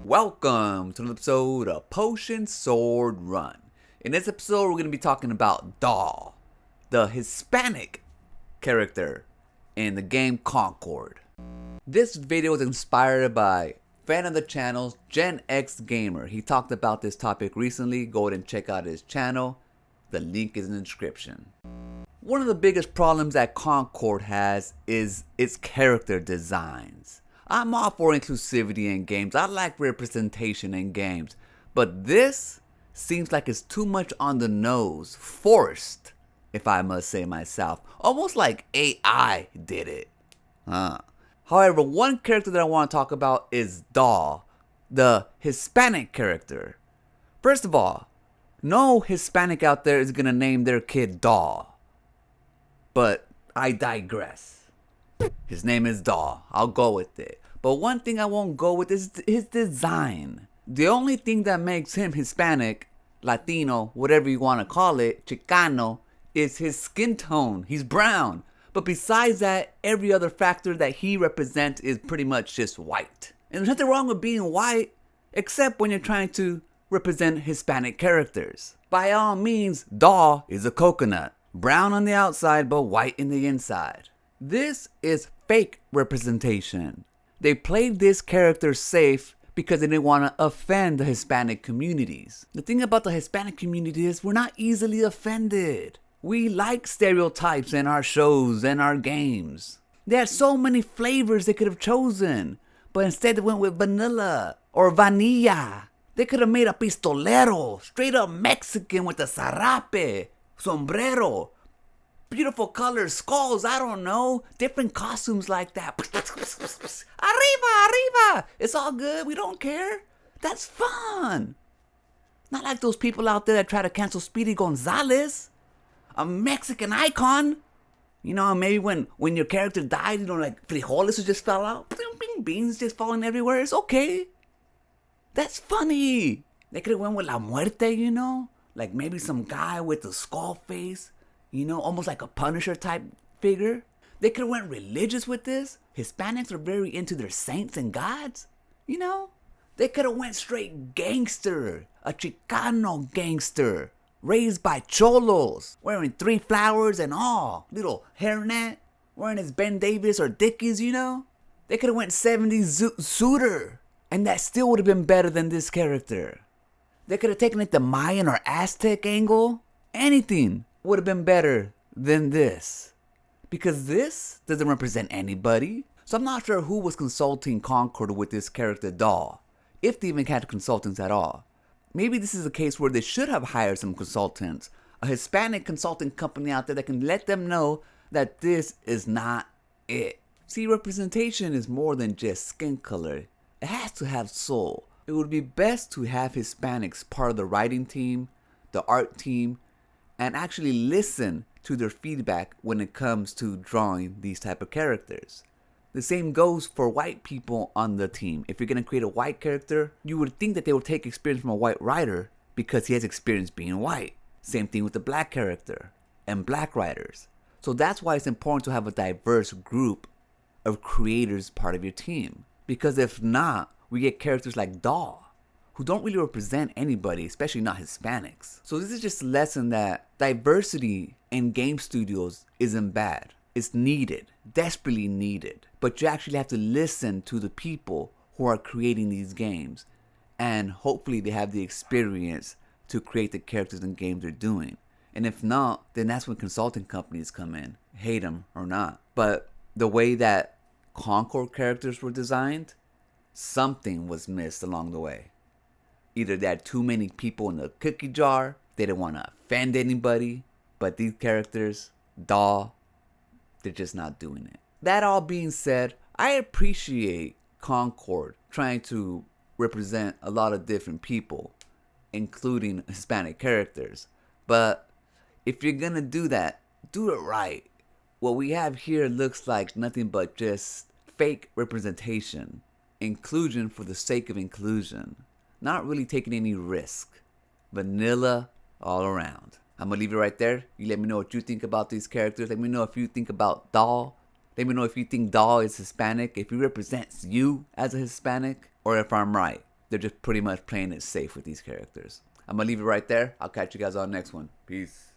welcome to another episode of Potion Sword Run. In this episode, we're going to be talking about Daw, the Hispanic character in the game Concord. This video was inspired by fan of the channel, Gen X Gamer. He talked about this topic recently. Go ahead and check out his channel. The link is in the description. One of the biggest problems that Concord has is its character designs. I'm all for inclusivity in games. I like representation in games. But this seems like it's too much on the nose. Forced, if I must say myself. Almost like AI did it. However, one character that I want to talk about is Daw, the Hispanic character. First of all, no Hispanic out there is going to name their kid Daw. But I digress. His name is Daw. I'll go with it. But one thing I won't go with is his design. The only thing that makes him Hispanic, Latino, whatever you want to call it, Chicano, is his skin tone. He's brown. But besides that, every other factor that he represents is pretty much just white. And there's nothing wrong with being white, except when you're trying to represent Hispanic characters. By all means, Daw is a coconut. Brown on the outside, but white in the inside. This is fake representation. They played this character safe because they didn't want to offend the Hispanic communities. The thing about the Hispanic community is we're not easily offended. We like stereotypes in our shows and our games. They had so many flavors they could have chosen, but instead they went with vanilla or vanilla. They could have made a pistolero, straight up Mexican with a zarape, sombrero, beautiful colors, skulls, I don't know, different costumes like that. Arriba! It's all good, we don't care. That's fun. Not like those people out there that try to cancel Speedy Gonzalez, a Mexican icon. You know, maybe when your character died, you know, like frijoles just fell out, beans just falling everywhere. It's okay. That's funny. They could have went with La Muerte, you know, like maybe some guy with a skull face. You know, almost like a Punisher type figure. They could have went religious with this. Hispanics are very into their saints and gods. You know, they could have went straight gangster, a Chicano gangster, raised by cholos, wearing 3 flowers and all, little hairnet, wearing his Ben Davis or Dickies, you know. They could have went 70s suitor, and that still would have been better than this character. They could have taken it the Mayan or Aztec angle. Anything would have been better than this, because this doesn't represent anybody. So I'm not sure who was consulting Concord with this character Daw, if they even had consultants at all. Maybe this is a case where they should have hired some consultants, a Hispanic consulting company out there that can let them know that this is not it. See, representation is more than just skin color. It has to have soul. It would be best to have Hispanics part of the writing team, the art team, and actually listen to their feedback when it comes to drawing these type of characters. The same goes for white people on the team. If you're going to create a white character, you would think that they would take experience from a white writer because he has experience being white. Same thing with the black character and black writers. So that's why it's important to have a diverse group of creators part of your team. Because if not, we get characters like Daw, who don't really represent anybody, especially not Hispanics. So this is just a lesson that diversity in game studios isn't bad. It's needed, desperately needed. But you actually have to listen to the people who are creating these games. And hopefully they have the experience to create the characters and games they're doing. And if not, then that's when consulting companies come in, hate them or not. But the way that Concord characters were designed, something was missed along the way. Either they had too many people in the cookie jar, they didn't want to offend anybody, but these characters, Daw, they're just not doing it. That all being said, I appreciate Concord trying to represent a lot of different people, including Hispanic characters. But if you're gonna do that, do it right. What we have here looks like nothing but just fake representation. Inclusion for the sake of inclusion. Not really taking any risk. Vanilla all around. I'm going to leave it right there. You let me know what you think about these characters. Let me know if you think about Daw. Let me know if you think Daw is Hispanic, if he represents you as a Hispanic, or if I'm right. they're just pretty much playing it safe with these characters. I'm gonna leave it right there. I'll catch you guys on the next one. Peace.